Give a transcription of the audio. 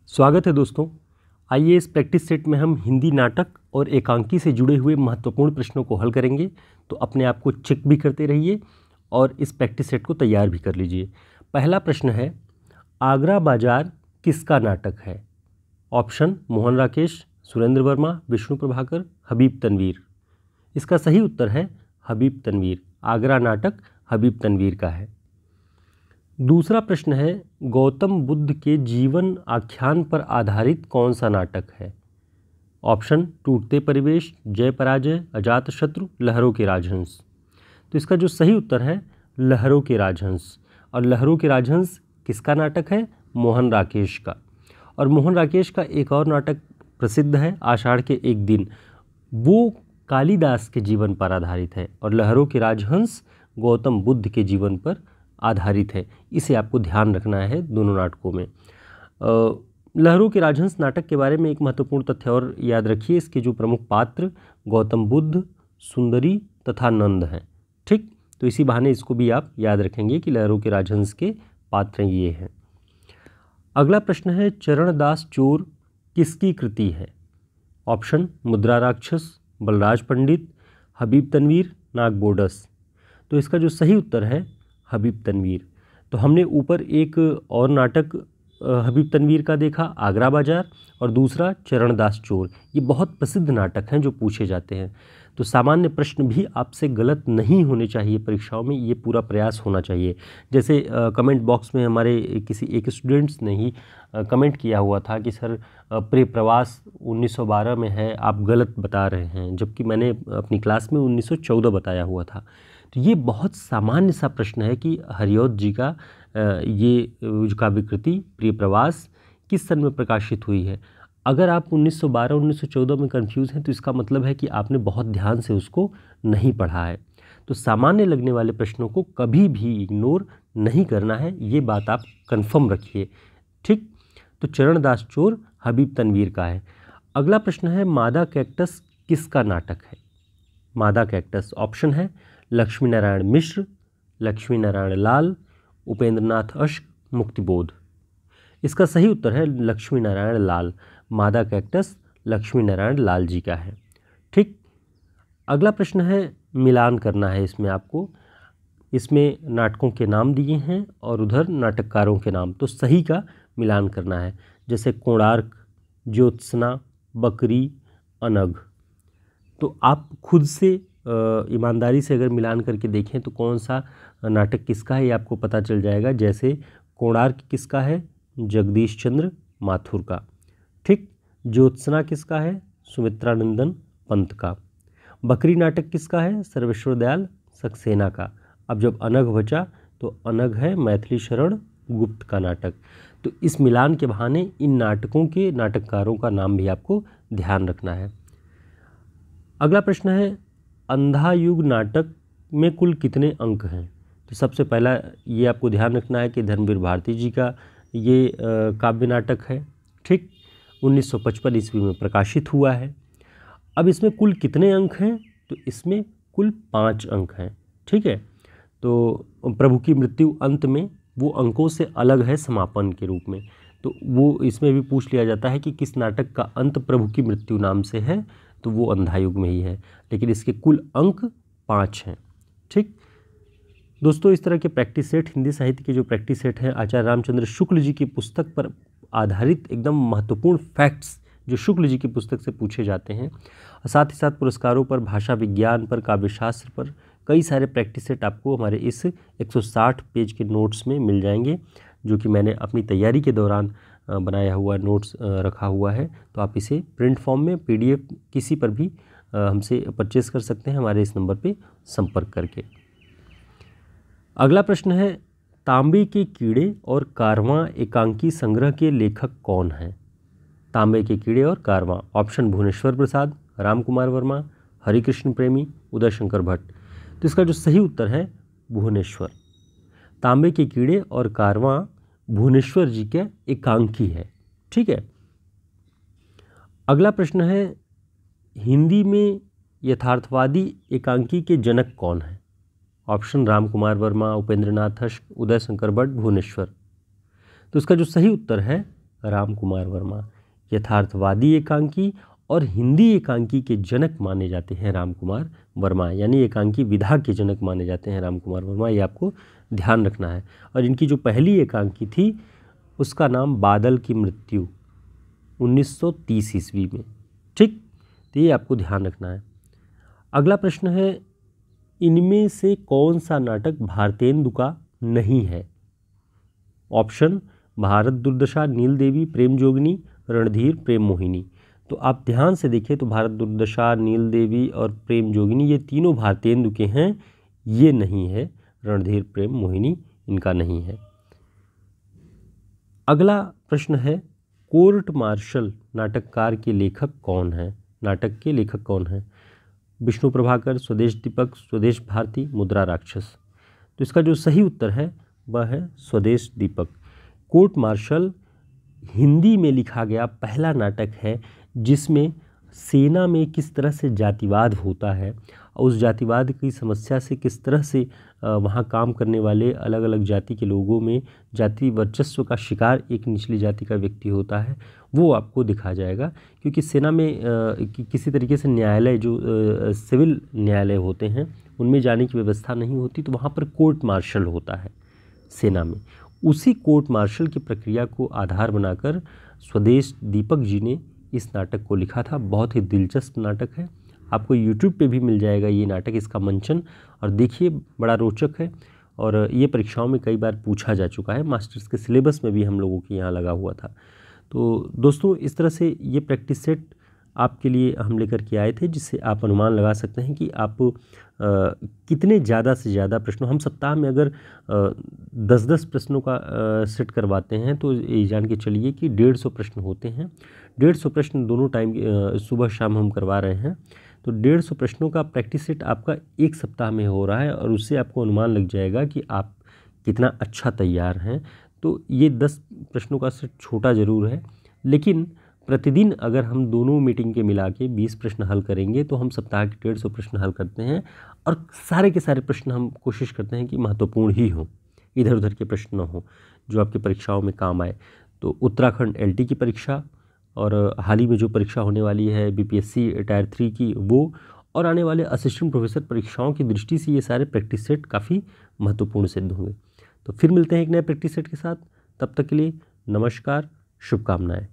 स्वागत है दोस्तों। आइए इस प्रैक्टिस सेट में हम हिंदी नाटक और एकांकी से जुड़े हुए महत्वपूर्ण प्रश्नों को हल करेंगे। तो अपने आप को चेक भी करते रहिए और इस प्रैक्टिस सेट को तैयार भी कर लीजिए। पहला प्रश्न है, आगरा बाजार किसका नाटक है? ऑप्शन मोहन राकेश, सुरेंद्र वर्मा, विष्णु प्रभाकर, हबीब तनवीर। इसका सही उत्तर है हबीब तनवीर। आगरा नाटक हबीब तनवीर का है। दूसरा प्रश्न है, गौतम बुद्ध के जीवन आख्यान पर आधारित कौन सा नाटक है? ऑप्शन टूटते परिवेश, जय पराजय, अजातशत्रु, लहरों के राजहंस। तो इसका जो सही उत्तर है लहरों के राजहंस। और लहरों के राजहंस किसका नाटक है? मोहन राकेश का। और मोहन राकेश का एक और नाटक प्रसिद्ध है, आषाढ़ के एक दिन, वो कालिदास के जीवन पर आधारित है। और लहरों के राजहंस गौतम बुद्ध के जीवन पर आधारित है। इसे आपको ध्यान रखना है दोनों नाटकों में। लहरों के राजहंस नाटक के बारे में एक महत्वपूर्ण तथ्य और याद रखिए, इसके जो प्रमुख पात्र गौतम बुद्ध, सुंदरी तथा नंद हैं। ठीक, तो इसी बहाने इसको भी आप याद रखेंगे कि लहरों के राजहंस के पात्र ये हैं। अगला प्रश्न है, चरणदास चोर किसकी कृति है? ऑप्शन मुद्रा राक्षस, बलराज पंडित, हबीब तनवीर, नागबोडस। तो इसका जो सही उत्तर है हबीब तनवीर। तो हमने ऊपर एक और नाटक हबीब तनवीर का देखा, आगरा बाजार, और दूसरा चरणदास चोर। ये बहुत प्रसिद्ध नाटक हैं जो पूछे जाते हैं। तो सामान्य प्रश्न भी आपसे गलत नहीं होने चाहिए परीक्षाओं में, ये पूरा प्रयास होना चाहिए। जैसे कमेंट बॉक्स में हमारे किसी एक स्टूडेंट्स ने ही कमेंट किया हुआ था कि सर प्रे प्रवास 1912 में है, आप गलत बता रहे हैं, जबकि मैंने अपनी क्लास में 1914 बताया हुआ था। तो ये बहुत सामान्य सा प्रश्न है कि हरिऔध जी का ये काव्य कृति प्रिय प्रवास किस सन में प्रकाशित हुई है। अगर आप 1912-1914 में कंफ्यूज हैं तो इसका मतलब है कि आपने बहुत ध्यान से उसको नहीं पढ़ा है। तो सामान्य लगने वाले प्रश्नों को कभी भी इग्नोर नहीं करना है, ये बात आप कंफर्म रखिए। ठीक, तो चरणदास चोर हबीब तनवीर का है। अगला प्रश्न है, मादा कैक्टस किसका नाटक है? मादा कैक्टस ऑप्शन है लक्ष्मी नारायण मिश्र, लक्ष्मी नारायण लाल, उपेंद्रनाथ अश्क, मुक्तिबोध। इसका सही उत्तर है लक्ष्मी नारायण लाल। मादा कैक्टस लक्ष्मी नारायण लाल जी का है। ठीक, अगला प्रश्न है, मिलान करना है इसमें आपको। इसमें नाटकों के नाम दिए हैं और उधर नाटककारों के नाम, तो सही का मिलान करना है। जैसे कोणार्क, ज्योत्सना, बकरी, अनघ। तो आप खुद से ईमानदारी से अगर मिलान करके देखें तो कौन सा नाटक किसका है ये आपको पता चल जाएगा। जैसे कोणार्क किसका है? जगदीश चंद्र माथुर का। ठीक, ज्योत्सना किसका है? सुमित्रानंदन पंत का। बकरी नाटक किसका है? सर्वेश्वर दयाल सक्सेना का। अब जब अनघ बचा तो अनघ है मैथिली शरण गुप्त का नाटक। तो इस मिलान के बहाने इन नाटकों के नाटककारों का नाम भी आपको ध्यान रखना है। अगला प्रश्न है, अंधा युग नाटक में कुल कितने अंक हैं? तो सबसे पहला ये आपको ध्यान रखना है कि धर्मवीर भारती जी का ये काव्य नाटक है। ठीक, 1955 ईस्वी में प्रकाशित हुआ है। अब इसमें कुल कितने अंक हैं? तो इसमें कुल 5 अंक हैं। ठीक है, तो प्रभु की मृत्यु अंत में वो अंकों से अलग है समापन के रूप में। तो वो इसमें भी पूछ लिया जाता है कि किस नाटक का अंत प्रभु की मृत्यु नाम से है, तो वो अंधा युग में ही है। लेकिन इसके कुल अंक 5 हैं। ठीक दोस्तों, इस तरह के प्रैक्टिस सेट, हिंदी साहित्य के जो प्रैक्टिस सेट हैं, आचार्य रामचंद्र शुक्ल जी की पुस्तक पर आधारित एकदम महत्वपूर्ण फैक्ट्स जो शुक्ल जी की पुस्तक से पूछे जाते हैं, और साथ ही साथ पुरस्कारों पर, भाषा विज्ञान पर, काव्यशास्त्र पर कई सारे प्रैक्टिस सेट आपको हमारे इस 160 पेज के नोट्स में मिल जाएंगे, जो कि मैंने अपनी तैयारी के दौरान बनाया हुआ नोट्स रखा हुआ है। तो आप इसे प्रिंट फॉर्म में, PDF किसी पर भी हमसे परचेस कर सकते हैं हमारे इस नंबर पे संपर्क करके। अगला प्रश्न है, तांबे के कीड़े और कारवां एकांकी संग्रह के लेखक कौन हैं? तांबे के कीड़े और कारवां, ऑप्शन भुवनेश्वर प्रसाद, राम कुमार वर्मा, हरिकृष्ण प्रेमी, उदय शंकर भट्ट। तो इसका जो सही उत्तर है भुवनेश्वर। तांबे के कीड़े और कारवां भुवनेश्वर जी के एकांकी है। ठीक है, अगला प्रश्न है, हिंदी में यथार्थवादी एकांकी के जनक कौन है? ऑप्शन राम कुमार वर्मा, उपेंद्रनाथ अश्क, उदय शंकर भट्ट, भुवनेश्वर। तो इसका जो सही उत्तर है राम कुमार वर्मा। यथार्थवादी एकांकी और हिंदी एकांकी के जनक माने जाते हैं राम कुमार वर्मा, यानी एकांकी विधा के जनक माने जाते हैं राम कुमार वर्मा, ये आपको ध्यान रखना है। और इनकी जो पहली एकांकी थी उसका नाम बादल की मृत्यु 1930 ईस्वी में। ठीक, तो ये आपको ध्यान रखना है। अगला प्रश्न है, इनमें से कौन सा नाटक भारतेंदु का नहीं है? ऑप्शन भारत दुर्दशा, नील देवी, प्रेम जोगिनी, रणधीर, प्रेम मोहिनी। तो आप ध्यान से देखें तो भारत दुर्दशा, नील देवी और प्रेम जोगिनी ये तीनों भारतेंदु के हैं, ये नहीं है। रणधीर, प्रेम मोहिनी इनका नहीं है। अगला प्रश्न है, कोर्ट मार्शल नाटककार के लेखक कौन हैं? नाटक के लेखक कौन हैं? विष्णु प्रभाकर, स्वदेश दीपक, स्वदेश भारती, मुद्रा राक्षस। तो इसका जो सही उत्तर है वह है स्वदेश दीपक। कोर्ट मार्शल हिंदी में लिखा गया पहला नाटक है जिसमें सेना में किस तरह से जातिवाद होता है और उस जातिवाद की समस्या से किस तरह से वहाँ काम करने वाले अलग अलग जाति के लोगों में जाति वर्चस्व का शिकार एक निचली जाति का व्यक्ति होता है, वो आपको दिखा जाएगा। क्योंकि सेना में किसी तरीके से न्यायालय जो सिविल न्यायालय होते हैं उनमें जाने की व्यवस्था नहीं होती, तो वहाँ पर कोर्ट मार्शल होता है सेना में। उसी कोर्ट मार्शल की प्रक्रिया को आधार बनाकर स्वदेश दीपक जी ने इस नाटक को लिखा था। बहुत ही दिलचस्प नाटक है, आपको YouTube पे भी मिल जाएगा ये नाटक, इसका मंचन, और देखिए बड़ा रोचक है और ये परीक्षाओं में कई बार पूछा जा चुका है। मास्टर्स के सिलेबस में भी हम लोगों के यहाँ लगा हुआ था। तो दोस्तों इस तरह से ये प्रैक्टिस सेट आपके लिए हम लेकर के आए थे, जिससे आप अनुमान लगा सकते हैं कि आप कितने ज़्यादा से ज़्यादा प्रश्नों, हम सप्ताह में अगर 10-10 प्रश्नों का सेट करवाते हैं तो ये जान के चलिए कि 150 प्रश्न होते हैं। 150 प्रश्न दोनों टाइम सुबह शाम हम करवा रहे हैं, तो 150 प्रश्नों का प्रैक्टिस सेट आपका एक सप्ताह में हो रहा है और उससे आपको अनुमान लग जाएगा कि आप कितना अच्छा तैयार हैं। तो ये 10 प्रश्नों का सेट छोटा ज़रूर है, लेकिन प्रतिदिन अगर हम दोनों मीटिंग के मिला के 20 प्रश्न हल करेंगे तो हम सप्ताह के 150 प्रश्न हल करते हैं और सारे के सारे प्रश्न हम कोशिश करते हैं कि महत्वपूर्ण ही हों, इधर उधर के प्रश्न न हों जो आपकी परीक्षाओं में काम आए। तो उत्तराखंड LT की परीक्षा और हाल ही में जो परीक्षा होने वाली है BPSC टायर 3 की, वो और आने वाले असिस्टेंट प्रोफेसर परीक्षाओं की दृष्टि से ये सारे प्रैक्टिस सेट काफ़ी महत्वपूर्ण सिद्ध होंगे। तो फिर मिलते हैं एक नए प्रैक्टिस सेट के साथ, तब तक के लिए नमस्कार, शुभकामनाएं।